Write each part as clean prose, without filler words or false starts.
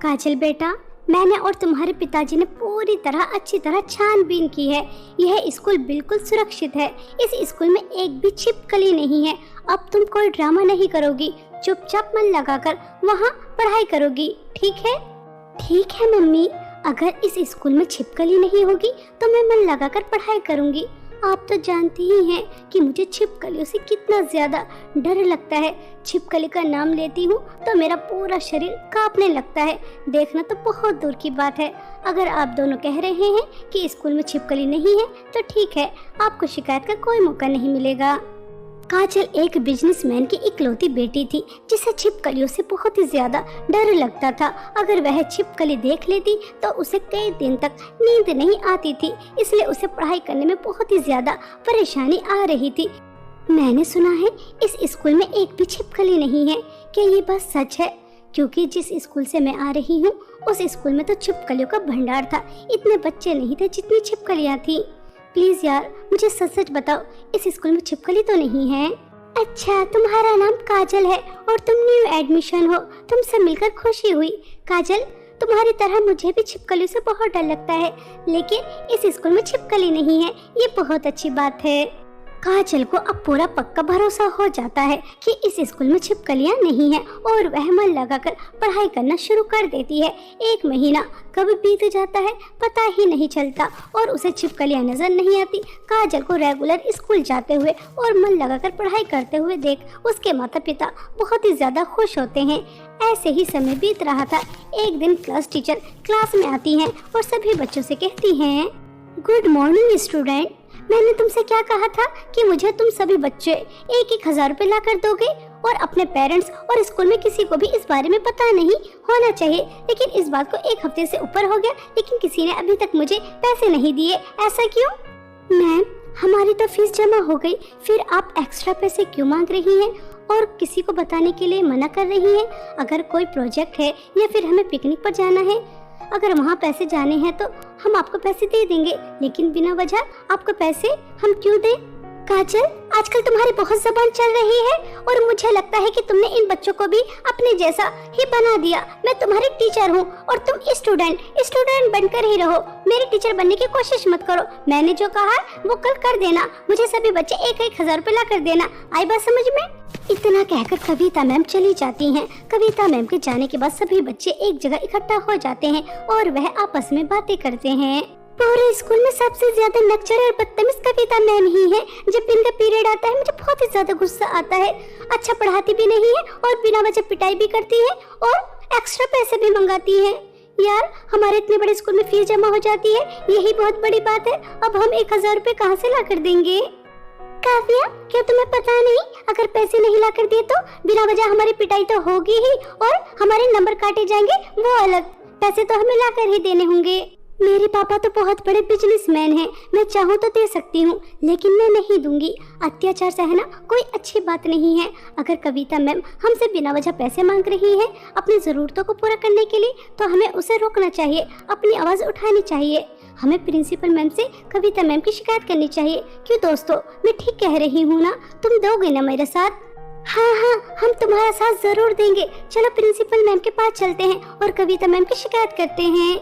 काजल बेटा, मैंने और तुम्हारे पिताजी ने पूरी तरह अच्छी तरह छानबीन की है। यह स्कूल बिल्कुल सुरक्षित है। इस स्कूल में एक भी छिपकली नहीं है। अब तुम कोई ड्रामा नहीं करोगी, चुपचाप मन लगाकर वहाँ पढ़ाई करोगी, ठीक है? ठीक है मम्मी, अगर इस स्कूल में छिपकली नहीं होगी तो मैं मन लगाकर पढ़ाई करूँगी। आप तो जानती ही हैं कि मुझे छिपकलियों से कितना ज्यादा डर लगता है। छिपकली का नाम लेती हूँ तो मेरा पूरा शरीर कांपने लगता है। देखना तो बहुत दूर की बात है। अगर आप दोनों कह रहे हैं कि स्कूल में छिपकली नहीं है तो ठीक है, आपको शिकायत का कोई मौका नहीं मिलेगा। काजल एक बिजनेसमैन की इकलौती बेटी थी जिसे छिपकलियों से बहुत ही ज्यादा डर लगता था। अगर वह छिपकली देख लेती तो उसे कई दिन तक नींद नहीं आती थी, इसलिए उसे पढ़ाई करने में बहुत ही ज्यादा परेशानी आ रही थी। मैंने सुना है इस स्कूल में एक भी छिपकली नहीं है। क्या ये बात सच है? क्योंकि जिस स्कूल से मैं आ रही हूँ उस स्कूल में तो छिपकलियों का भंडार था। इतने बच्चे नहीं थे जितनी छिपकलियाँ थी। प्लीज यार, मुझे सच सच बताओ, इस स्कूल में छिपकली तो नहीं है? अच्छा, तुम्हारा नाम काजल है और तुम न्यू एडमिशन हो। तुमसे मिलकर खुशी हुई। काजल, तुम्हारी तरह मुझे भी छिपकलियों से बहुत डर लगता है, लेकिन इस स्कूल में छिपकली नहीं है, ये बहुत अच्छी बात है। काजल को अब पूरा पक्का भरोसा हो जाता है कि इस स्कूल में छिपकलियां नहीं हैं और वह मन लगाकर पढ़ाई करना शुरू कर देती है। 1 महीना कब बीत जाता है पता ही नहीं चलता और उसे छिपकलियां नजर नहीं आती। काजल को रेगुलर स्कूल जाते हुए और मन लगाकर पढ़ाई करते हुए देख उसके माता पिता बहुत ही ज्यादा खुश होते हैं। ऐसे ही समय बीत रहा था। एक दिन क्लास टीचर क्लास में आती हैं और सभी बच्चों से कहती हैं, गुड मॉर्निंग स्टूडेंट, मैंने तुमसे क्या कहा था कि मुझे तुम सभी बच्चे 1,000 रुपए ला कर दोगे और अपने पेरेंट्स और स्कूल में किसी को भी इस बारे में पता नहीं होना चाहिए। लेकिन इस बात को 1 हफ्ते से ऊपर हो गया, लेकिन किसी ने अभी तक मुझे पैसे नहीं दिए। ऐसा क्यों? मैम, हमारी तो फीस जमा हो गई, फिर आप एक्स्ट्रा पैसे क्यों मांग रही हैं और किसी को बताने के लिए मना कर रही हैं? अगर कोई प्रोजेक्ट है या फिर हमें पिकनिक पर जाना है, अगर वहाँ पैसे जाने हैं तो हम आपको पैसे दे देंगे, लेकिन बिना वजह आपको पैसे हम क्यों दें? काजल, आजकल तुम्हारी बहुत जबान चल रही है और मुझे लगता है कि तुमने इन बच्चों को भी अपने जैसा ही बना दिया। मैं तुम्हारी टीचर हूँ और तुम स्टूडेंट बनकर ही रहो। मेरी टीचर बनने की कोशिश मत करो। मैंने जो कहा वो कल कर देना। मुझे सभी बच्चे 1,000 रुपए ला कर देना। आई बात समझ में? इतना कहकर कविता मैम चली जाती हैं। कविता मैम के जाने के बाद सभी बच्चे एक जगह इकट्ठा हो जाते हैं और वह आपस में बातें करते हैं। पूरे स्कूल में सबसे ज्यादा नक्चर और बदतमीज कविता मैम ही है। जब इनका पीरियड आता है मुझे बहुत ही ज्यादा गुस्सा आता है। अच्छा पढ़ाती भी नहीं है और बिना वजह पिटाई भी करती है और एक्स्ट्रा पैसे भी मंगाती है। यार, हमारे इतने बड़े स्कूल में फीस जमा हो जाती है, यही बहुत बड़ी बात है। अब हम 1,000 रुपए कहाँ से ला कर देंगे? काव्या, क्या तुम्हें पता नहीं, अगर पैसे नहीं ला कर दिए तो बिना वजह हमारी पिटाई तो होगी ही और हमारे नंबर काटे जाएंगे, वो अलग। पैसे तो हमें ला कर ही देने होंगे। मेरे पापा तो बहुत बड़े बिजनेसमैन हैं, मैं चाहूँ तो दे सकती हूँ, लेकिन मैं नहीं दूंगी। अत्याचार सहना कोई अच्छी बात नहीं है। अगर कविता मैम हमसे बिना वजह पैसे मांग रही है अपनी जरूरतों को पूरा करने के लिए, तो हमें उसे रोकना चाहिए, अपनी आवाज उठानी चाहिए। हमें प्रिंसिपल मैम से कविता मैम की शिकायत करनी चाहिए। क्यों दोस्तों, मैं ठीक कह रही हूँ ना? तुम दोगे ना मेरे साथ? हाँ, हम तुम्हारा साथ जरूर देंगे। चलो प्रिंसिपल मैम के पास चलते हैं और कविता मैम की शिकायत करते हैं।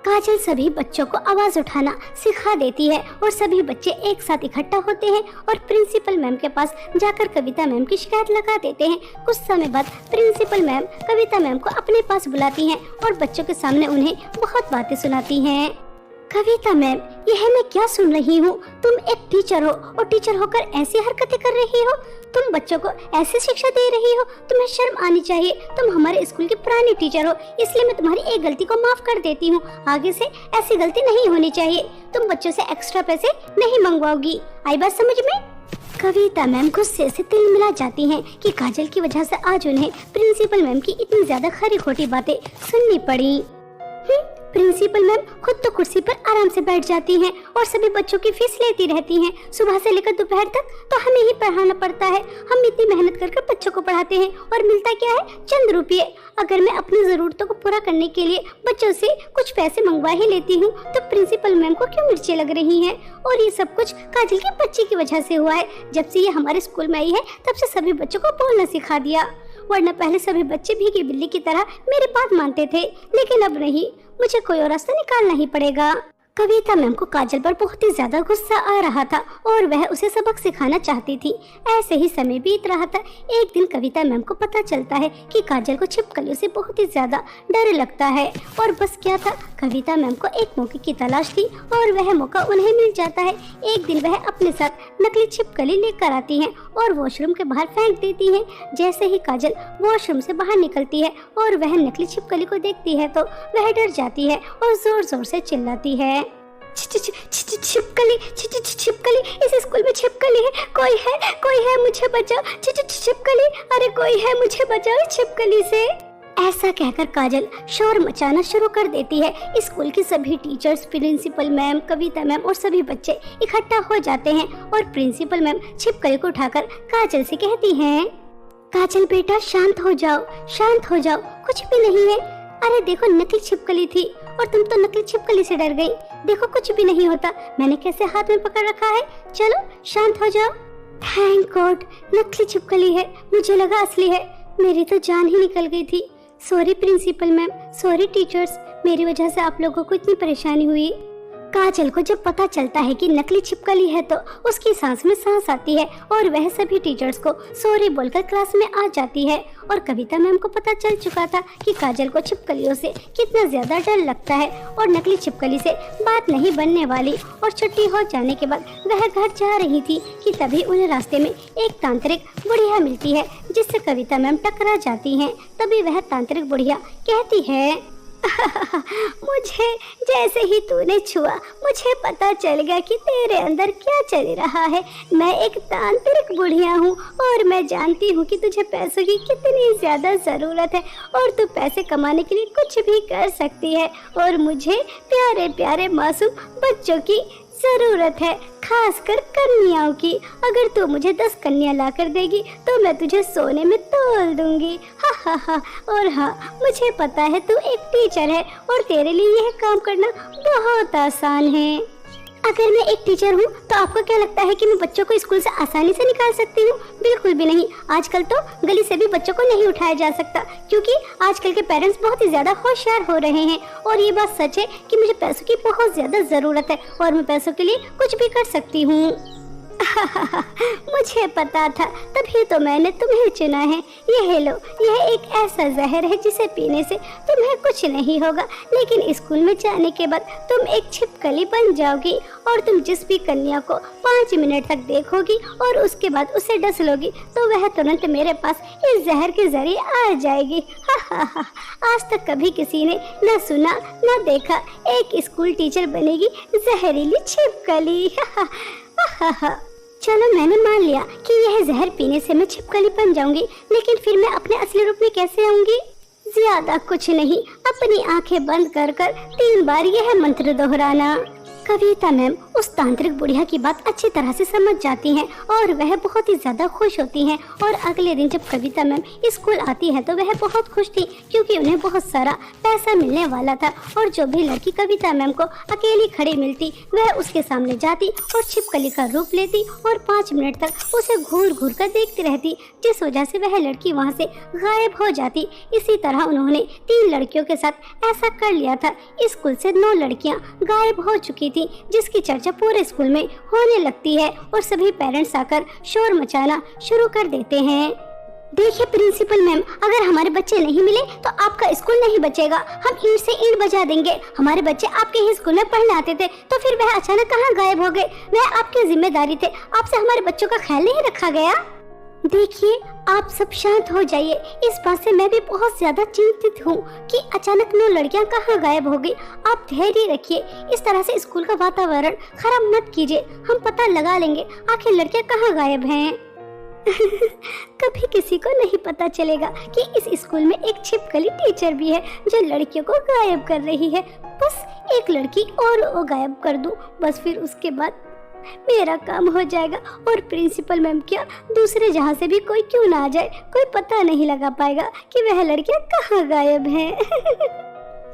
काजल सभी बच्चों को आवाज उठाना सिखा देती है और सभी बच्चे एक साथ इकट्ठा होते हैं और प्रिंसिपल मैम के पास जाकर कविता मैम की शिकायत लगा देते हैं। कुछ समय बाद प्रिंसिपल मैम कविता मैम को अपने पास बुलाती हैं और बच्चों के सामने उन्हें बहुत बातें सुनाती हैं। कविता मैम, यह मैं क्या सुन रही हूँ? तुम एक टीचर हो और टीचर होकर ऐसी हरकतें कर रही हो। तुम बच्चों को ऐसी शिक्षा दे रही हो, तुम्हें शर्म आनी चाहिए। तुम हमारे स्कूल की पुरानी टीचर हो, इसलिए मैं तुम्हारी एक गलती को माफ कर देती हूँ। आगे से ऐसी गलती नहीं होनी चाहिए। तुम बच्चों से एक्स्ट्रा पैसे नहीं मंगवाओगी। आई बात समझ में? कविता मैम गुस्से से तिल मिला जाती हैं कि काजल की वजह से आज उन्हें प्रिंसिपल मैम की इतनी ज्यादा खरी खोटी बातें सुननी पड़ी। प्रिंसिपल मैम खुद तो कुर्सी पर आराम से बैठ जाती हैं और सभी बच्चों की फीस लेती रहती हैं। सुबह से लेकर दोपहर तक तो हमें ही पढ़ाना पड़ता है। हम इतनी मेहनत कर बच्चों को पढ़ाते हैं और मिलता क्या है? चंद रुपये। अगर मैं अपनी जरूरतों को पूरा करने के लिए बच्चों से कुछ पैसे मंगवा ही लेती हूँ तो प्रिंसिपल मैम को क्यों मिर्चें लग रही हैं? और ये सब कुछ काजल के बच्चे की वजह से हुआ है। जब से ये हमारे स्कूल में आई है तब से सभी बच्चों को बोलना सिखा दिया वरना पहले सभी बच्चे भीगी बिल्ली की तरह मेरी बात मानते थे, लेकिन अब नहीं, मुझे कोई और रास्ता निकालना ही पड़ेगा। कविता मैम को काजल पर बहुत ही ज्यादा गुस्सा आ रहा था और वह उसे सबक सिखाना चाहती थी। ऐसे ही समय बीत रहा था। एक दिन कविता मैम को पता चलता है कि काजल को छिपकलियों से बहुत ही ज्यादा डर लगता है और बस क्या था, कविता मैम को एक मौके की तलाश थी और वह मौका उन्हें मिल जाता है। एक दिन वह अपने साथ नकली छिपकली लेकर आती हैं और वॉशरूम के बाहर फेंक देती हैं। जैसे ही काजल वॉशरूम से बाहर निकलती है और वह नकली छिपकली को देखती है तो वह डर जाती है और जोर जोर से चिल्लाती है, छिपकली, छिपकली, इस स्कूल में छिपकली है, कोई है, मुझे बचाओ, छिपकली, अरे कोई है, मुझे बचाओ छिपकली से। ऐसा कहकर काजल शोर मचाना शुरू कर देती है। स्कूल के सभी टीचर्स, प्रिंसिपल मैम, कविता मैम और सभी बच्चे इकट्ठा हो जाते हैं और प्रिंसिपल मैम छिपकली को उठाकर काजल से कहती हैं, काजल बेटा शांत हो जाओ, कुछ भी नहीं है। अरे देखो, नकली छिपकली थी और तुम तो नकली छिपकली से डर गई। देखो कुछ भी नहीं होता, मैंने कैसे हाथ में पकड़ रखा है, चलो शांत हो जाओ। थैंक गॉड, नकली छिपकली है, मुझे लगा असली है, मेरी तो जान ही निकल गई थी। Sorry principal ma'am, sorry teachers, मेरी वजह से आप लोगों को इतनी परेशानी हुई। काजल को जब पता चलता है कि नकली छिपकली है तो उसकी सांस में सांस आती है और वह सभी टीचर्स को सॉरी बोलकर क्लास में आ जाती है। और कविता मैम को पता चल चुका था कि काजल को छिपकलियों से कितना ज्यादा डर लगता है और नकली छिपकली से बात नहीं बनने वाली। और छुट्टी हो जाने के बाद वह घर जा रही थी कि तभी उन्हें रास्ते में एक तांत्रिक बुढ़िया मिलती है जिससे कविता मैम टकरा जाती हैं। तभी वह तांत्रिक बुढ़िया कहती है, मुझे जैसे ही तूने छुआ मुझे पता चल गया कि तेरे अंदर क्या चल रहा है। मैं एक तांत्रिक बुढ़िया हूँ और मैं जानती हूँ कि तुझे पैसों की कितनी ज़्यादा ज़रूरत है और तू पैसे कमाने के लिए कुछ भी कर सकती है और मुझे प्यारे प्यारे मासूम बच्चों की ज़रूरत है, खासकर कन्याओं की। अगर तू मुझे 10 कन्या ला कर देगी तो मैं तुझे सोने में तोल दूंगी। हा। और हाँ, मुझे पता है तू एक टीचर है और तेरे लिए यह काम करना बहुत आसान है। अगर मैं एक टीचर हूँ तो आपको क्या लगता है कि मैं बच्चों को स्कूल से आसानी से निकाल सकती हूँ? बिल्कुल भी नहीं। आजकल तो गली से भी बच्चों को नहीं उठाया जा सकता क्योंकि आजकल के पेरेंट्स बहुत ही ज्यादा होशियार हो रहे हैं। और ये बात सच है कि मुझे पैसों की बहुत ज्यादा जरूरत है और मैं पैसों के लिए कुछ भी कर सकती हूँ। मुझे पता था, तभी तो मैंने तुम्हें चुना है। यह लो, यह एक ऐसा जहर है जिसे पीने से तुम्हें कुछ नहीं होगा, लेकिन स्कूल में जाने के बाद तुम एक छिपकली बन जाओगी और तुम जिस भी कन्या को 5 मिनट तक देखोगी और उसके बाद उसे डस लोगी तो वह तुरंत मेरे पास इस जहर के जरिए आ जाएगी। आज तक कभी किसी ने न सुना न देखा, एक स्कूल टीचर बनेगी जहरीली छिपकली। चलो मैंने मान लिया कि यह जहर पीने से मैं छिपकली बन जाऊंगी, लेकिन फिर मैं अपने असली रूप में कैसे आऊंगी? ज्यादा कुछ नहीं, अपनी आंखें बंद कर 3 बार यह मंत्र दोहराना। कविता मैम उस तांत्रिक बुढ़िया की बात अच्छी तरह से समझ जाती हैं और वह बहुत ही ज्यादा खुश होती हैं। और अगले दिन जब कविता मैम स्कूल आती है तो वह बहुत खुश थी क्योंकि उन्हें बहुत सारा पैसा मिलने वाला था। और जो भी लड़की कविता मैम को अकेली खड़ी मिलती वह उसके सामने जाती और छिपकली का रूप लेती और 5 मिनट तक उसे घूर घूर कर देखती रहती, जिस वजह से वह लड़की वहाँ से गायब हो जाती। इसी तरह उन्होंने 3 लड़कियों के साथ ऐसा कर लिया था। स्कूल से 9 लड़कियां गायब हो चुकी थी, जिसकी चर्चा पूरे स्कूल में होने लगती है और सभी पेरेंट्स आकर शोर मचाना शुरू कर देते हैं। देखिए प्रिंसिपल मैम, अगर हमारे बच्चे नहीं मिले तो आपका स्कूल नहीं बचेगा। हम ईंट से ईंट बजा देंगे। हमारे बच्चे आपके ही स्कूल में पढ़ने आते थे तो फिर वह अचानक कहाँ गायब हो गए? वह आपकी जिम्मेदारी थे, आपसे हमारे बच्चों का ख्याल नहीं रखा गया। देखिए आप सब शांत हो जाइए, इस बात से मैं भी बहुत ज्यादा चिंतित हूँ कि अचानक 9 लड़कियाँ कहाँ गायब हो गई। आप धैर्य रखिए, इस तरह से स्कूल का वातावरण खराब मत कीजिए, हम पता लगा लेंगे आखिर लड़कियाँ कहाँ गायब हैं। कभी किसी को नहीं पता चलेगा कि इस स्कूल में एक छिपकली टीचर भी है जो लड़कियों को गायब कर रही है। बस एक लड़की और वो गायब कर दूं, बस फिर उसके बाद मेरा काम हो जाएगा और प्रिंसिपल मैम क्या दूसरे जहाँ से भी कोई क्यों ना आ जाए, कोई पता नहीं लगा पाएगा कि वह लड़कियाँ कहाँ गायब हैं।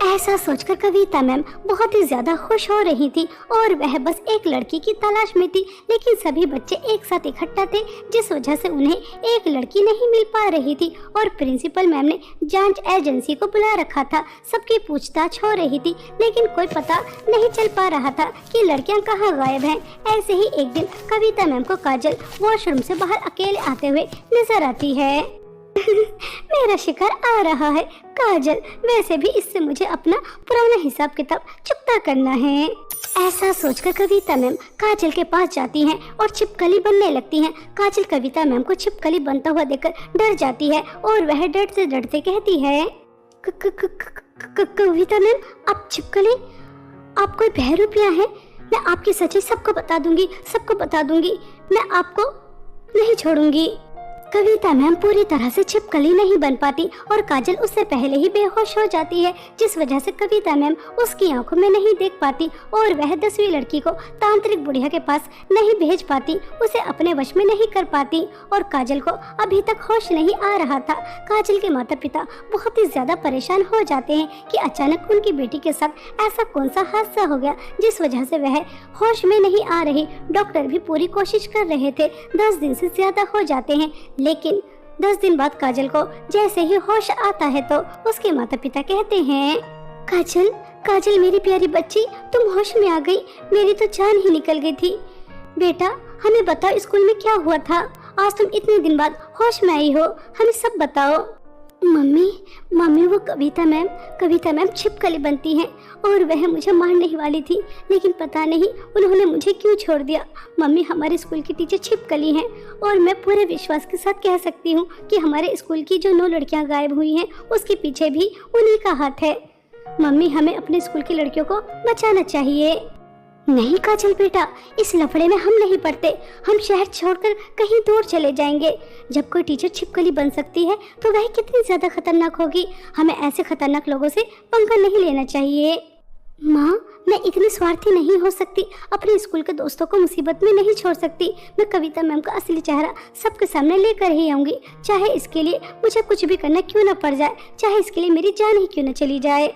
ऐसा सोचकर कविता मैम बहुत ही ज्यादा खुश हो रही थी और वह बस एक लड़की की तलाश में थी, लेकिन सभी बच्चे एक साथ इकट्ठा थे जिस वजह से उन्हें एक लड़की नहीं मिल पा रही थी और प्रिंसिपल मैम ने जांच एजेंसी को बुला रखा था। सबकी पूछताछ हो रही थी लेकिन कोई पता नहीं चल पा रहा था कि लड़कियां कहाँ गायब हैं। ऐसे ही एक दिन कविता मैम को काजल वॉशरूम से बाहर अकेले आते हुए नजर आती है। मेरा शिकार आ रहा है काजल, वैसे भी इससे मुझे अपना पुराना हिसाब किताब चुकता करना है। ऐसा सोचकर कविता मैम काजल के पास जाती हैं और छिपकली बनने लगती हैं। काजल कविता मैम को छिपकली बनता हुआ देखकर डर जाती है और वह डरते डरते कहती है, कविता मैम आप छिपकली, आप कोई बहरूपिया हैं? मैं आपकी सच्चाई सबको बता दूंगी, मैं आपको नहीं छोड़ूंगी। कविता मैम पूरी तरह से छिपकली नहीं बन पाती और काजल उससे पहले ही बेहोश हो जाती है, जिस वजह से कविता मैम उसकी आंखों में नहीं देख पाती और वह 10वीं लड़की को तांत्रिक बुढ़िया के पास नहीं भेज पाती, उसे अपने वश में नहीं कर पाती और काजल को अभी तक होश नहीं आ रहा था। काजल के माता पिता बहुत ही ज्यादा परेशान हो जाते हैं कि अचानक उनकी बेटी के साथ ऐसा कौन सा हादसा हो गया जिस वजह से वह होश में नहीं आ रही। डॉक्टर भी पूरी कोशिश कर रहे थे, 10 दिन से ज्यादा हो जाते हैं, लेकिन 10 दिन बाद काजल को जैसे ही होश आता है तो उसके माता पिता कहते हैं, काजल मेरी प्यारी बच्ची, तुम होश में आ गई, मेरी तो जान ही निकल गई थी। बेटा हमें बताओ स्कूल में क्या हुआ था, आज तुम इतने दिन बाद होश में आई हो, हमें सब बताओ। मम्मी वो कविता मैम छिपकली बनती हैं और वह मुझे मारने ही वाली थी, लेकिन पता नहीं उन्होंने मुझे क्यों छोड़ दिया। मम्मी हमारे स्कूल की टीचर छिपकली हैं और मैं पूरे विश्वास के साथ कह सकती हूँ कि हमारे स्कूल की जो 9 लड़कियाँ गायब हुई हैं उसके पीछे भी उन्हीं का हाथ है। मम्मी हमें अपने स्कूल की लड़कियों को बचाना चाहिए। नहीं काजल बेटा, इस लफड़े में हम नहीं पड़ते, हम शहर छोड़कर कहीं दूर चले जाएंगे। जब कोई टीचर छिपकली बन सकती है तो वह कितनी ज्यादा खतरनाक होगी, हमें ऐसे खतरनाक लोगों से पंगा नहीं लेना चाहिए। माँ मैं इतनी स्वार्थी नहीं हो सकती, अपने स्कूल के दोस्तों को मुसीबत में नहीं छोड़ सकती। मैं कविता मैम का असली चेहरा सबके सामने लेकर ही आऊंगी, चाहे इसके लिए मुझे कुछ भी करना क्यों न पड़ जाए, चाहे इसके लिए मेरी जान ही क्यों न चली जाए।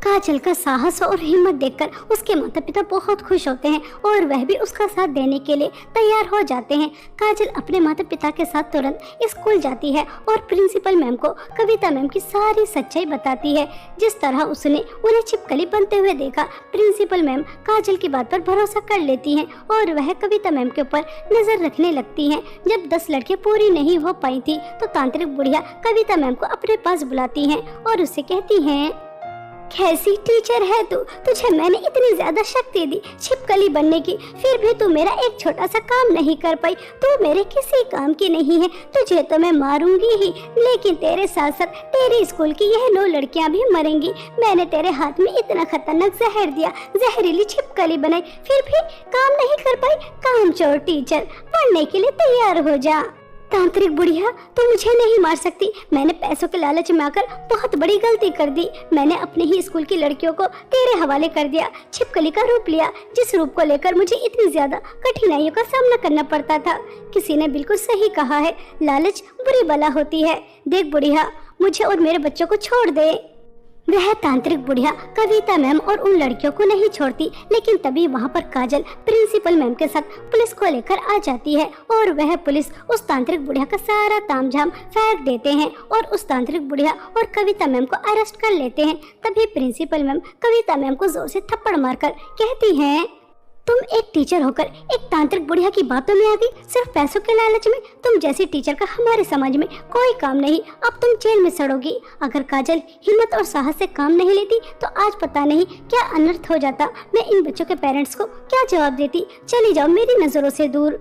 काजल का साहस और हिम्मत देखकर उसके माता पिता बहुत खुश होते हैं और वह भी उसका साथ देने के लिए तैयार हो जाते हैं। काजल अपने माता पिता के साथ तुरंत स्कूल जाती है और प्रिंसिपल मैम को कविता मैम की सारी सच्चाई बताती है। जिस तरह उसने उन्हें छिपकली बनते हुए देखा, प्रिंसिपल मैम काजल की बात पर भरोसा कर लेती हैं और वह कविता मैम के ऊपर नजर रखने लगती हैं। जब 10 लड़कियां पूरी नहीं हो पाई थी तो तांत्रिक बुढ़िया कविता मैम को अपने पास बुलाती हैं और उससे कहती हैं, कैसी टीचर है तू, तुझे मैंने इतनी ज्यादा शक्ति दी छिपकली बनने की, फिर भी तू मेरा एक छोटा सा काम नहीं कर पाई, तू मेरे किसी काम की नहीं है, तुझे तो मैं मारूंगी ही, लेकिन तेरे साथ साथ तेरे स्कूल की यह 9 लड़कियां भी मरेंगी। मैंने तेरे हाथ में इतना खतरनाक जहर दिया, जहरीली छिपकली बनाई, फिर भी काम नहीं कर पाई। काम चोर टीचर, पढ़ने के लिए तैयार हो जा। तांत्रिक बुढ़िया तू मुझे नहीं मार सकती, मैंने पैसों के लालच में आकर बहुत बड़ी गलती कर दी। मैंने अपने ही स्कूल की लड़कियों को तेरे हवाले कर दिया, छिपकली का रूप लिया, जिस रूप को लेकर मुझे इतनी ज्यादा कठिनाइयों का सामना करना पड़ता था। किसी ने बिल्कुल सही कहा है, लालच बुरी बला होती है। देख बुढ़िया, मुझे और मेरे बच्चों को छोड़ दे। वह तांत्रिक बुढ़िया कविता मैम और उन लड़कियों को नहीं छोड़ती, लेकिन तभी वहाँ पर काजल प्रिंसिपल मैम के साथ पुलिस को लेकर आ जाती है और वह पुलिस उस तांत्रिक बुढ़िया का सारा तामझाम फेंक देते हैं और उस तांत्रिक बुढ़िया और कविता मैम को अरेस्ट कर लेते हैं। तभी प्रिंसिपल मैम कविता मैम को जोर से थप्पड़ मारकर कहती हैं, तुम एक टीचर होकर एक तांत्रिक बुढ़िया की बातों में आ गई, सिर्फ पैसों के लालच में। तुम जैसी टीचर का हमारे समाज में कोई काम नहीं, अब तुम जेल में सड़ोगी। अगर काजल हिम्मत और साहस से काम नहीं लेती तो आज पता नहीं क्या अनर्थ हो जाता। मैं इन बच्चों के पेरेंट्स को क्या जवाब देती। चली जाओ मेरी नजरों से दूर।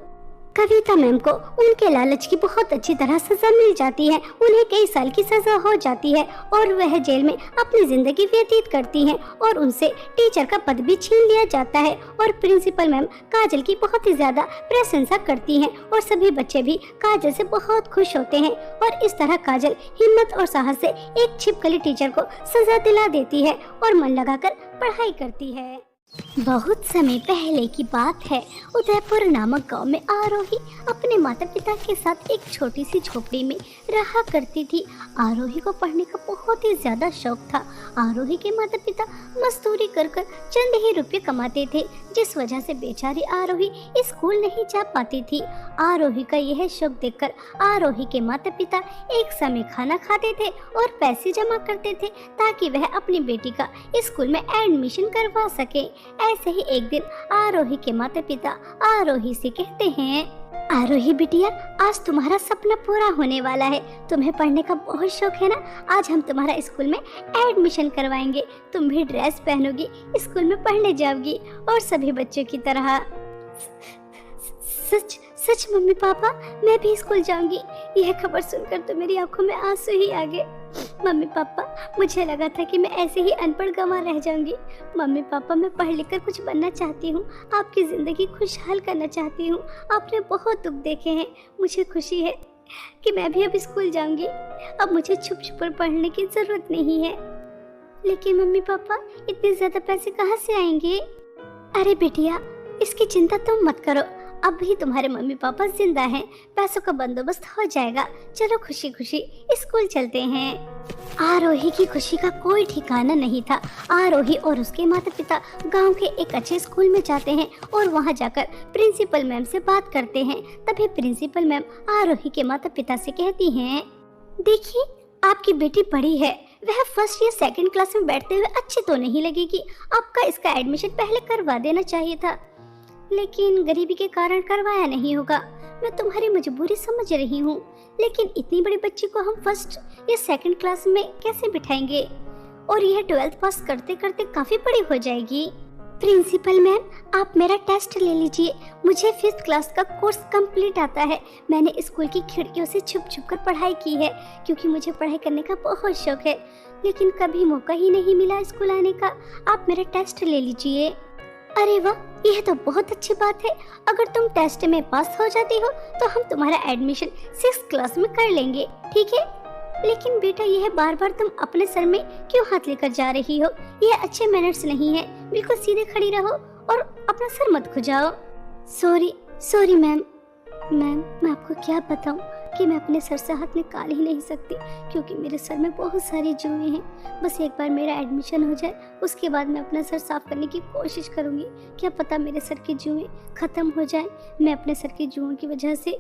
कविता मैम को उनके लालच की बहुत अच्छी तरह सजा मिल जाती है, उन्हें कई साल की सजा हो जाती है और वह जेल में अपनी जिंदगी व्यतीत करती हैं और उनसे टीचर का पद भी छीन लिया जाता है। और प्रिंसिपल मैम काजल की बहुत ही ज्यादा प्रशंसा करती हैं और सभी बच्चे भी काजल से बहुत खुश होते हैं और इस तरह काजल हिम्मत और साहस से एक छिपकली टीचर को सजा दिला देती है और मन लगाकर पढ़ाई करती है। बहुत समय पहले की बात है। उदयपुर नामक गांव में आरोही अपने माता पिता के साथ एक छोटी सी झोपड़ी में रहा करती थी। आरोही को पढ़ने का बहुत ही ज्यादा शौक था। आरोही के माता पिता मजदूरी कर कर चंद ही रुपये कमाते थे, जिस वजह से बेचारी आरोही स्कूल नहीं जा पाती थी। आरोही का यह शौक देखकर आरोही के माता पिता एक समय खाना खाते थे और पैसे जमा करते थे ताकि वह अपनी बेटी का स्कूल में एडमिशन करवा सके। ऐसे ही एक दिन आरोही के माता पिता आरोही से कहते हैं, आरोही बिटिया, आज तुम्हारा सपना पूरा होने वाला है। तुम्हें पढ़ने का बहुत शौक है ना, आज हम तुम्हारा स्कूल में एडमिशन करवाएंगे। तुम भी ड्रेस पहनोगी, स्कूल में पढ़ने जाओगी और सभी बच्चों की तरह। सच सच मम्मी पापा, मैं भी स्कूल जाऊंगी। यह खबर सुनकर तो मेरी आंखों में आंसू ही आ गए। मम्मी पापा, मुझे लगा था कि मैं ऐसे ही अनपढ़ गंवा रह जाऊंगी। मम्मी पापा, मैं पढ़ लिख कर कुछ बनना चाहती हूँ, आपकी ज़िंदगी खुशहाल करना चाहती हूँ। आपने बहुत दुख देखे हैं, मुझे खुशी है कि मैं भी अब स्कूल जाऊंगी। अब मुझे छुप छुप कर पढ़ने की ज़रूरत नहीं है। लेकिन मम्मी पापा, इतने ज़्यादा पैसे कहाँ से आएंगे? अरे बेटिया, इसकी चिंता तुम मत करो। अब भी तुम्हारे मम्मी पापा जिंदा हैं, पैसों का बंदोबस्त हो जाएगा। चलो खुशी खुशी स्कूल चलते हैं। आरोही की खुशी का कोई ठिकाना नहीं था। आरोही और उसके माता पिता गांव के एक अच्छे स्कूल में जाते हैं और वहां जाकर प्रिंसिपल मैम से बात करते हैं। तभी प्रिंसिपल मैम आरोही के माता पिता से कहती हैं, देखिए, आपकी बेटी बड़ी है, वह फर्स्ट या सेकंड क्लास में बैठते हुए अच्छी तो नहीं लगेगी। आपका इसका एडमिशन पहले करवा देना चाहिए था, लेकिन गरीबी के कारण करवाया नहीं होगा। मैं तुम्हारी मजबूरी समझ रही हूँ, लेकिन इतनी बड़ी बच्ची को हम फर्स्ट या सेकंड क्लास में कैसे बिठाएंगे? और यह 12th पास करते करते काफी बड़ी हो जाएगी। प्रिंसिपल मैम, आप मेरा टेस्ट ले लीजिए। मुझे 5th क्लास का कोर्स कंप्लीट आता है। मैंने स्कूल की खिड़कियों से छुप छुप कर पढ़ाई की है, क्योंकि मुझे पढ़ाई करने का बहुत शौक है, लेकिन कभी मौका ही नहीं मिला स्कूल आने का। आप मेरा टेस्ट ले लीजिए। अरे वाह, यह तो बहुत अच्छी बात है। अगर तुम टेस्ट में पास हो जाती हो तो हम तुम्हारा एडमिशन 6th क्लास में कर लेंगे, ठीक है? लेकिन बेटा, यह बार बार तुम अपने सर में क्यों हाथ लेकर जा रही हो? यह अच्छे मैनर्स नहीं है। बिल्कुल सीधे खड़ी रहो और अपना सर मत खुजाओ। Sorry ma'am. मैं आपको क्या बताऊं कि मैं अपने सर से हाथ निकाल ही नहीं सकती, क्योंकि मेरे सर में बहुत सारी जुएं हैं। बस एक बार मेरा एडमिशन हो जाए, उसके बाद मैं अपना सर साफ करने की कोशिश करूंगी। क्या पता मेरे सर की जुएं खत्म हो जाएं। मैं अपने सर की जुओं की वजह से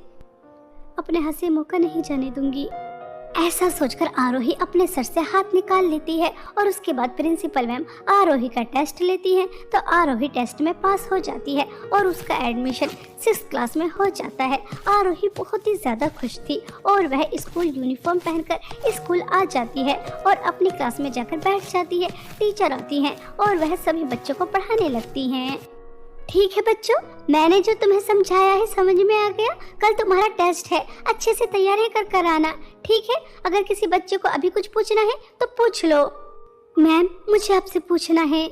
अपने हाथ से मौका नहीं जाने दूंगी। ऐसा सोचकर आरोही अपने सर से हाथ निकाल लेती है और उसके बाद प्रिंसिपल मैम आरोही का टेस्ट लेती है। तो आरोही टेस्ट में पास हो जाती है और उसका एडमिशन 6th क्लास में हो जाता है। आरोही बहुत ही ज़्यादा खुश थी और वह स्कूल यूनिफॉर्म पहनकर स्कूल आ जाती है और अपनी क्लास में जाकर बैठ जाती है। टीचर आती हैं और वह सभी बच्चों को पढ़ाने लगती हैं। ठीक है बच्चों, मैंने जो तुम्हें समझाया है समझ में आ गया। कल तुम्हारा टेस्ट है, अच्छे से तैयारी कर आना, ठीक है? अगर किसी बच्चे को अभी कुछ पूछना है तो पूछ लो। मैम, मुझे आपसे पूछना है।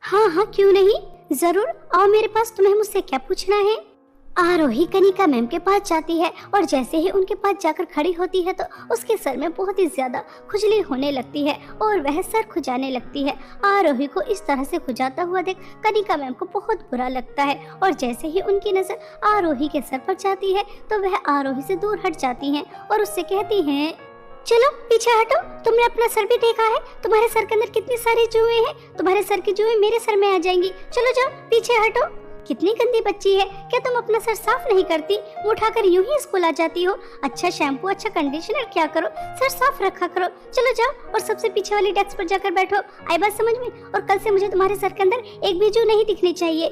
हाँ, क्यों नहीं, जरूर आओ मेरे पास। तुम्हें मुझसे क्या पूछना है? आरोही कनिका मैम के पास जाती है और जैसे ही उनके पास जाकर खड़ी होती है तो उसके सर में बहुत ही ज्यादा खुजली होने लगती है और वह सर खुजाने लगती है। आरोही को इस तरह से खुजाता हुआ देख कनिका मैम को बहुत बुरा लगता है और जैसे ही उनकी नजर आरोही के सर पर जाती है तो वह आरोही से दूर हट जाती हैं और उससे कहती हैं, चलो पीछे हटो। तुमने अपना सर भी देखा है? तुम्हारे सर के अंदर कितनी सारी जुएं हैं। तुम्हारे सर की जुएं मेरे सर में आ जाएंगी। चलो जाओ, पीछे हटो। कितनी गंदी बच्ची है, क्या तुम अपना सर साफ नहीं करती? मुंह उठाकर यूं ही स्कूल आ जाती हो। अच्छा शैम्पू, अच्छा कंडीशनर क्या करो, सर साफ रखा करो। चलो जाओ और सबसे पीछे वाली डेस्क पर जाकर बैठो। आई बात समझ में? और कल से मुझे तुम्हारे सर के अंदर एक भी जू नहीं दिखनी चाहिए।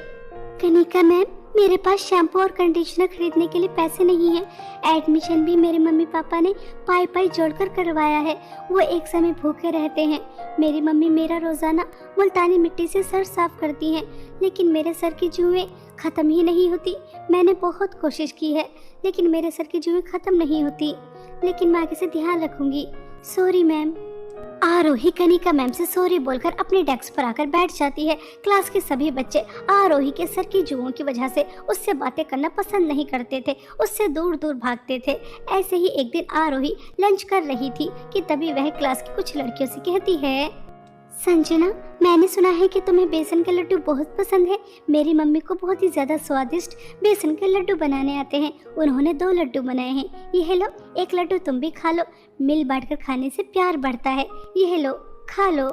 कनिका मैम, मेरे पास शैम्पू और कंडीशनर खरीदने के लिए पैसे नहीं है। एडमिशन भी मेरे मम्मी पापा ने पाई जोड़कर करवाया है। वो एक समय भूखे रहते हैं। मेरी मम्मी मेरा रोजाना मुल्तानी मिट्टी से सर साफ करती हैं, लेकिन मेरे सर की जुएं खत्म ही नहीं होती। मैंने बहुत कोशिश की है, लेकिन मेरे सर की जुएं खत्म नहीं होती। लेकिन मैं आगे से ध्यान रखूंगी। Sorry ma'am. Aarohi Kanika ma'am से सॉरी बोलकर अपनी डेस्क पर आकर बैठ जाती है। क्लास के सभी बच्चे आरोही के सर की जुओं की वजह से उससे बातें करना पसंद नहीं करते थे, उससे दूर दूर भागते थे। ऐसे ही एक दिन आरोही लंच कर रही थी कि तभी वह क्लास की कुछ लड़कियों से कहती है, संजना, मैंने सुना है कि तुम्हें बेसन के लड्डू बहुत पसंद है। मेरी मम्मी को बहुत ही ज्यादा स्वादिष्ट बेसन के लड्डू बनाने आते हैं। उन्होंने 2 लड्डू बनाए हैं। ये लो, एक लड्डू तुम भी खा लो। मिल बांट कर खाने से प्यार बढ़ता है। ये लो, खा लो।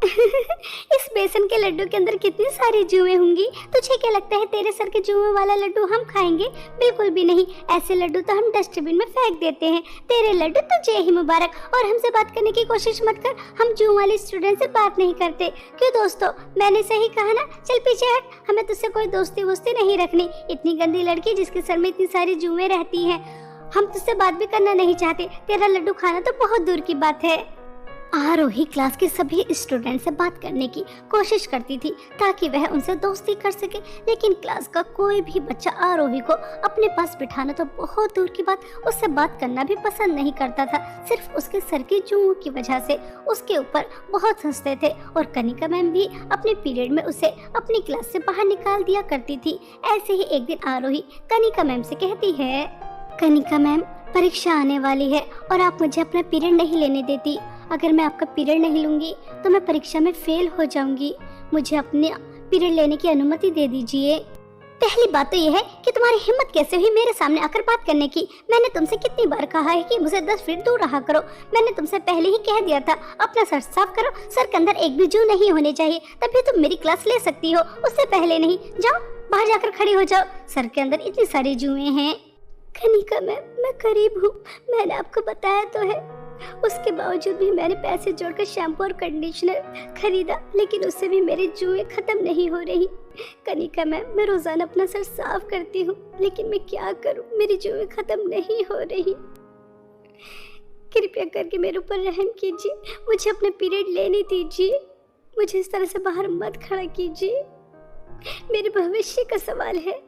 इस बेसन के लड्डू के अंदर कितनी सारी जुएं होंगी। तुझे क्या लगता है तेरे सर के जुएं वाला लड्डू हम खाएंगे? बिल्कुल भी नहीं। ऐसे लड्डू तो हम डस्टबिन में फेंक देते हैं। तेरे लड्डू तुझे ही मुबारक। और हमसे बात करने की कोशिश मत कर। हम जुए वाले स्टूडेंट से बात नहीं करते। क्यों दोस्तों, मैंने सही कहा ना? चल पीछे हट। हमें तुझसे कोई दोस्ती वोस्ती नहीं रखनी। इतनी गंदी लड़की जिसके सर में इतनी सारी जुएं रहती हैं। हम तुझसे बात भी करना नहीं चाहते। तेरा लड्डू खाना तो बहुत दूर की बात है। आरोही क्लास के सभी स्टूडेंट से बात करने की कोशिश करती थी ताकि वह उनसे दोस्ती कर सके, लेकिन क्लास का कोई भी बच्चा आरोही को अपने पास बिठाना तो बहुत दूर की बात, उससे बात करना भी पसंद नहीं करता था। सिर्फ उसके सर की जुओं की वजह से उसके ऊपर बहुत हंसते थे और कनिका मैम भी अपने पीरियड में उसे अपनी क्लास से बाहर निकाल दिया करती थी। ऐसे ही एक दिन आरोही कनिका मैम से कहती है, कनिका मैम, परीक्षा आने वाली है और आप मुझे अपना पीरियड नहीं लेने देती। अगर मैं आपका पीरियड नहीं लूंगी तो मैं परीक्षा में फेल हो जाऊंगी। मुझे अपने पीरियड लेने की अनुमति दे दीजिए। पहली बात तो यह है कि तुम्हारी हिम्मत कैसे हुई मेरे सामने आकर बात करने की। मैंने तुमसे कितनी बार कहा है कि मुझे 10 फीट दूर रहा करो। मैंने तुमसे पहले ही कह दिया था अपना सर साफ करो। सर के अंदर एक भी जू नहीं होने चाहिए, तभी तुम मेरी क्लास ले सकती हो, उससे पहले नहीं। जाओ बाहर जाकर खड़ी हो जाओ। सर के अंदर इतनी सारी जुएं हैं। कनिका मैम, मैं गरीब हूँ, मैंने आपको बताया तो है। उसके बावजूद भी मैंने पैसे जोड़कर शैम्पू और कंडीशनर खरीदा, लेकिन उससे भी मेरी जुएं खत्म नहीं हो रही। कनिका मैम, मैं रोजाना अपना सर साफ करती हूँ, लेकिन मैं क्या करूँ, मेरी जुएं खत्म नहीं हो रही। कृपया करके मेरे ऊपर रहम कीजिए, मुझे अपने पीरियड लेने दीजिए। मुझे इस तरह से बाहर मत खड़ा कीजिए, मेरे भविष्य का सवाल है।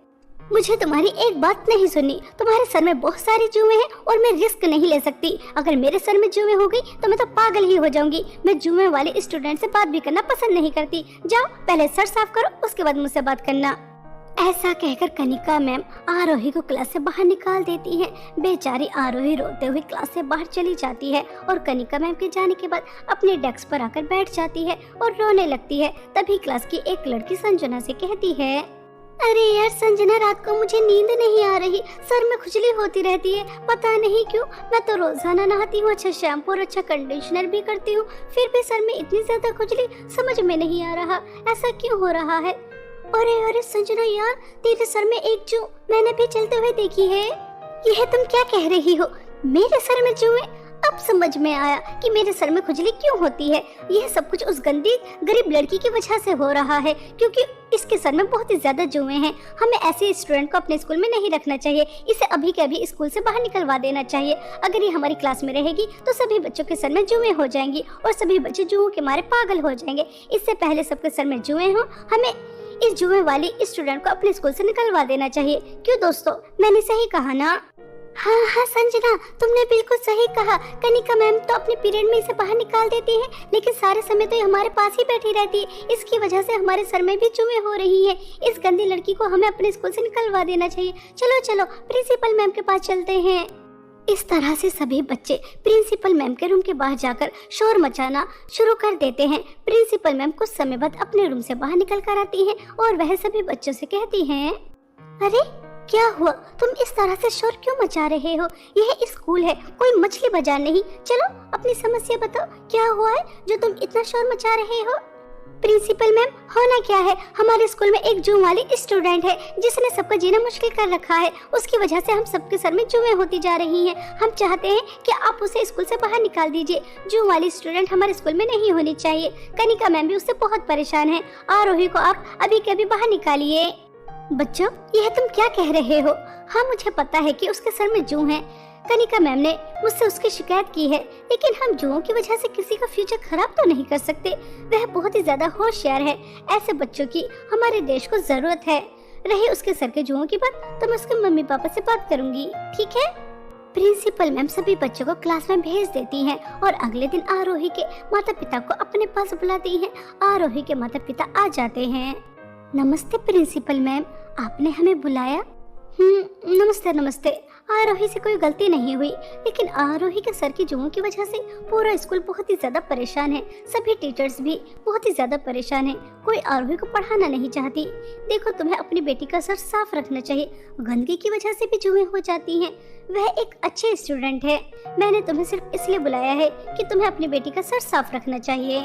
मुझे तुम्हारी एक बात नहीं सुननी। तुम्हारे सर में बहुत सारी जुएं हैं और मैं रिस्क नहीं ले सकती। अगर मेरे सर में जुएं हो गई तो मैं तो पागल ही हो जाऊंगी। मैं जुएं वाले स्टूडेंट से बात भी करना पसंद नहीं करती। जाओ पहले सर साफ करो, उसके बाद मुझसे बात करना। ऐसा कहकर कनिका मैम आरोही को क्लास से बाहर निकाल देती है। बेचारी आरोही रोते हुए क्लास से बाहर चली जाती है और कनिका मैम के जाने के बाद अपने डेस्क पर आकर बैठ जाती है और रोने लगती है। तभी क्लास की एक लड़की संजना से कहती है, अरे यार संजना, रात को मुझे नींद नहीं आ रही, सर में खुजली होती रहती है, पता नहीं क्यों। मैं तो रोजाना नहाती हूँ, अच्छा शैम्पू और अच्छा कंडीशनर भी करती हूँ, फिर भी सर में इतनी ज्यादा खुजली, समझ में नहीं आ रहा ऐसा क्यों हो रहा है। अरे अरे संजना यार, तेरे सर में एक जू मैंने भी चलते हुए देखी है। यह तुम क्या कह रही हो? मेरे सर में जुएं? अब समझ में आया कि मेरे सर में खुजली क्यों होती है। यह सब कुछ उस गंदी गरीब लड़की की वजह से हो रहा है, क्योंकि इसके सर में बहुत ही ज्यादा जुएं हैं। हमें ऐसे स्टूडेंट को अपने स्कूल में नहीं रखना चाहिए। इसे अभी के अभी स्कूल से बाहर निकलवा देना चाहिए। अगर ये हमारी क्लास में रहेगी तो सभी बच्चों के सर में जुएं हो जाएंगी और सभी बच्चे जुओं के मारे पागल हो जाएंगे। इससे पहले सबके सर में जुएं हो, हमें इस जुए वाली स्टूडेंट को अपने स्कूल से निकलवा देना चाहिए। क्यों दोस्तों, मैंने सही कहा ना? हाँ हाँ संजना, तुमने बिल्कुल सही कहा। कनिका मैम तो अपने पीरियड में इसे बाहर निकाल देती है, लेकिन सारे समय तो ये हमारे पास ही बैठी रहती है। इसकी वजह से हमारे सर में भी जुएं हो रही है। इस गंदी लड़की को हमें अपने स्कूल से निकलवा देना चाहिए। चलो चलो प्रिंसिपल मैम के पास चलते हैं। इस तरह से सभी बच्चे प्रिंसिपल मैम के रूम के बाहर जाकर शोर मचाना शुरू कर देते हैं। प्रिंसिपल मैम कुछ समय बाद अपने रूम से बाहर निकल कर आती हैं और वह सभी बच्चों से कहती हैं, अरे क्या हुआ, तुम इस तरह से शोर क्यों मचा रहे हो? यह स्कूल है, कोई मछली बाजार नहीं। चलो अपनी समस्या बताओ, क्या हुआ है जो तुम इतना शोर मचा रहे हो? प्रिंसिपल मैम, होना क्या है, हमारे स्कूल में एक जुए वाली स्टूडेंट है जिसने सबका जीना मुश्किल कर रखा है। उसकी वजह से हम सबके सर में जुएं होती जा रही हैं। हम चाहते हैं कि आप उसे स्कूल से बाहर निकाल दीजिए। जुए वाली स्टूडेंट हमारे स्कूल में नहीं होनी चाहिए। कनिका मैम भी उससे बहुत परेशान है। आरोही को आप अभी के अभी बाहर निकालिए। बच्चों, यह तुम क्या कह रहे हो? हाँ, मुझे पता है कि उसके सर में जू हैं। कनिका मैम ने मुझसे उसकी शिकायत की है, लेकिन हम जुओं की वजह से किसी का फ्यूचर खराब तो नहीं कर सकते। वह बहुत ही ज्यादा होशियार है। ऐसे बच्चों की हमारे देश को जरूरत है। रही उसके सर के जुओं की बात, तो मैं उसके मम्मी पापा से बात करूंगी, ठीक है? प्रिंसिपल मैम सभी बच्चों को क्लास में भेज देती हैं और अगले दिन आरोही के माता पिता को अपने पास बुलाती हैं। आरोही के माता पिता आ जाते हैं। नमस्ते प्रिंसिपल मैम, आपने हमें बुलाया? नमस्ते नमस्ते। आरोही से कोई गलती नहीं हुई, लेकिन आरोही के सर की जुओं की वजह से पूरा स्कूल बहुत ही ज्यादा परेशान है। सभी टीचर्स भी बहुत ही ज्यादा परेशान है। कोई आरोही को पढ़ाना नहीं चाहती। देखो, तुम्हें अपनी बेटी का सर साफ रखना चाहिए। गंदगी की वजह से भी जुएं हो जाती हैं। वह एक अच्छे स्टूडेंट है। मैंने तुम्हें सिर्फ इसलिए बुलाया है कि तुम्हें अपनी बेटी का सर साफ रखना चाहिए।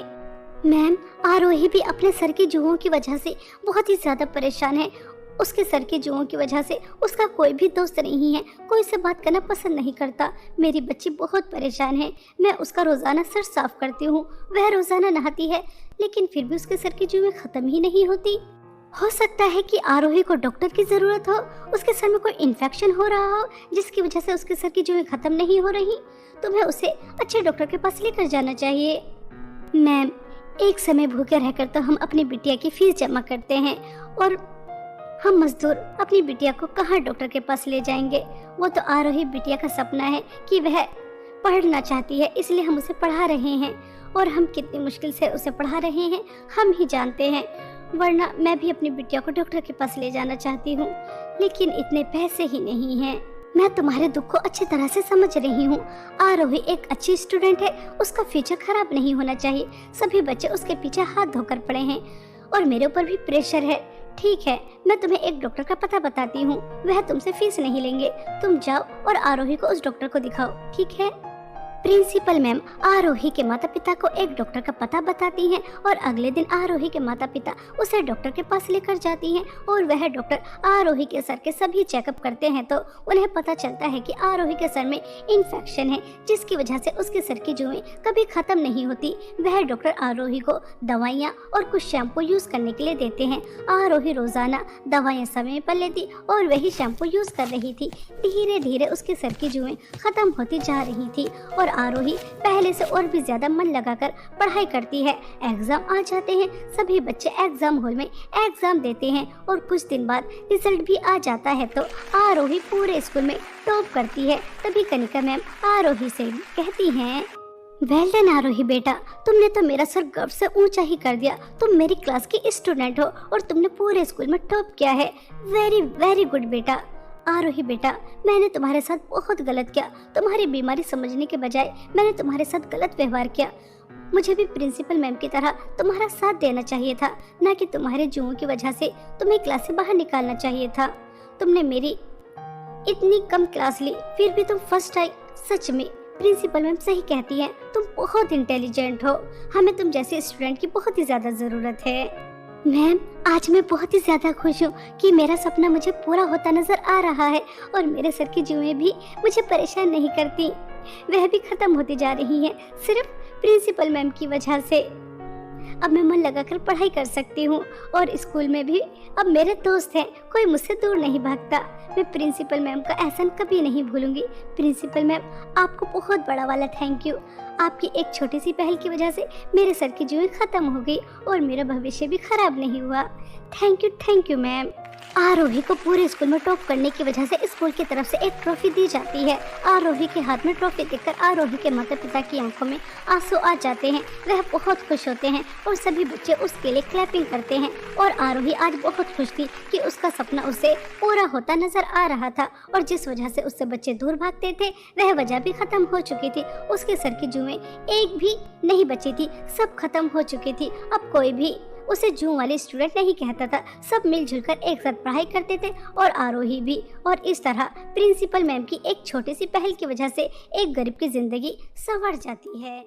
मैम, आरोही भी अपने सर की जुओं की वजह से बहुत ही ज्यादा परेशान है। उसके सर के जुओं की वजह से उसका कोई भी दोस्त नहीं है, कोई से बात करना पसंद नहीं करता। मेरी बच्ची बहुत परेशान है। मैं उसका रोजाना सर साफ करती हूँ, वह रोजाना नहाती है, लेकिन फिर भी उसके सर की जुएं खत्म ही नहीं होती। हो सकता है कि आरोही को डॉक्टर की जरूरत हो, उसके सर में कोई इन्फेक्शन हो रहा हो जिसकी वजह से उसके सर की जुएं खत्म नहीं हो रही। तुम्हें उसे अच्छे डॉक्टर के पास लेकर जाना चाहिए। मैम, एक समय भूखे रहकर तो हम अपनी बिटिया की फीस जमा करते हैं, और हम मजदूर अपनी बिटिया को कहाँ डॉक्टर के पास ले जाएंगे। वो तो आरोही बिटिया का सपना है कि वह पढ़ना चाहती है, इसलिए हम उसे पढ़ा रहे हैं, और हम कितनी मुश्किल से उसे पढ़ा रहे हैं हम ही जानते हैं। वरना मैं भी अपनी बिटिया को डॉक्टर के पास ले जाना चाहती हूँ, लेकिन इतने पैसे ही नहीं हैं। मैं तुम्हारे दुख को अच्छी तरह से समझ रही हूँ। आरोही एक अच्छी स्टूडेंट है, उसका फ्यूचर खराब नहीं होना चाहिए। सभी बच्चे उसके पीछे हाथ धोकर पड़े हैं, और मेरे ऊपर भी प्रेशर है। ठीक है, मैं तुम्हें एक डॉक्टर का पता बताती हूँ, वह तुमसे फीस नहीं लेंगे। तुम जाओ और आरोही को उस डॉक्टर को दिखाओ, ठीक है? प्रिंसिपल मैम आरोही के माता पिता को एक डॉक्टर का पता बताती हैं, और अगले दिन आरोही के माता पिता उसे डॉक्टर के पास लेकर जाती हैं, और वह डॉक्टर आरोही के सर के सभी चेकअप करते हैं। तो उन्हें पता चलता है कि आरोही के सर में इन्फेक्शन है, जिसकी वजह से उसके सर की जुएं कभी खत्म नहीं होती। वह डॉक्टर आरोही को दवाइयाँ और कुछ शैम्पू यूज करने के लिए देते हैं। आरोही रोजाना दवाइयाँ समय पर लेती और वही शैम्पू यूज कर रही थी। धीरे धीरे उसके सर की जुएं खत्म होती जा रही थी, और आरोही पहले से और भी ज्यादा मन लगाकर पढ़ाई करती है। एग्जाम आ जाते हैं, सभी बच्चे एग्जाम हॉल में एग्जाम देते हैं, और कुछ दिन बाद रिजल्ट भी आ जाता है। तो आरोही पूरे स्कूल में टॉप करती है। तभी कनिका मैम आरोही से कहती हैं, वेल डन आरोही बेटा, तुमने तो मेरा सर गर्व से ऊंचा ही कर दिया। तुम मेरी क्लास की स्टूडेंट हो और तुमने पूरे स्कूल में टॉप किया है। वेरी वेरी गुड बेटा। आरोही बेटा, मैंने तुम्हारे साथ बहुत गलत किया। तुम्हारी बीमारी समझने के बजाय मैंने तुम्हारे साथ गलत व्यवहार किया। मुझे भी प्रिंसिपल मैम की तरह तुम्हारा साथ देना चाहिए था, ना कि तुम्हारे जुओं की वजह से तुम्हें क्लास से बाहर निकालना चाहिए था। तुमने मेरी इतनी कम क्लास ली, फिर भी तुम फर्स्ट आई। सच में प्रिंसिपल मैम सही कहती हैं, तुम बहुत इंटेलिजेंट हो। हमें तुम जैसे स्टूडेंट की बहुत ही ज्यादा जरूरत है। मैम, आज मैं बहुत ही ज्यादा खुश हूँ कि मेरा सपना मुझे पूरा होता नजर आ रहा है, और मेरे सर की जुएं भी मुझे परेशान नहीं करती। वह भी खत्म होती जा रही है सिर्फ प्रिंसिपल मैम की वजह से। अब मैं मन लगाकर पढ़ाई कर सकती हूँ, और स्कूल में भी अब मेरे दोस्त हैं, कोई मुझसे दूर नहीं भागता। मैं प्रिंसिपल मैम का एहसान कभी नहीं भूलूंगी। प्रिंसिपल मैम, आपको बहुत बड़ा वाला थैंक यू। आपकी एक छोटी सी पहल की वजह से मेरे सर की जुएं खत्म हो गई, और मेरा भविष्य भी खराब नहीं हुआ। Thank you ma'am. आरोही को पूरे स्कूल में टॉप करने की वजह से स्कूल की तरफ से एक ट्रॉफी दी जाती है। आरोही के हाथ में ट्रॉफी देखकर आरोही के माता पिता की आंखों में आंसू आ जाते हैं। वह बहुत खुश होते हैं, और सभी बच्चे उसके लिए क्लैपिंग करते हैं। और आरोही आज बहुत खुश थी कि उसका सपना उसे पूरा होता नजर आ रहा था, और जिस वजह से उससे बच्चे दूर भागते थे वह वजह भी खत्म हो चुकी थी। उसके सर की जुएं एक भी नहीं बची थी, सब खत्म हो चुकी थी। अब कोई भी उसे जूं वाले स्टूडेंट नहीं कहता था। सब मिलजुल कर एक साथ पढ़ाई करते थे, और आरोही भी। और इस तरह प्रिंसिपल मैम की एक छोटी सी पहल की वजह से एक गरीब की जिंदगी संवर जाती है।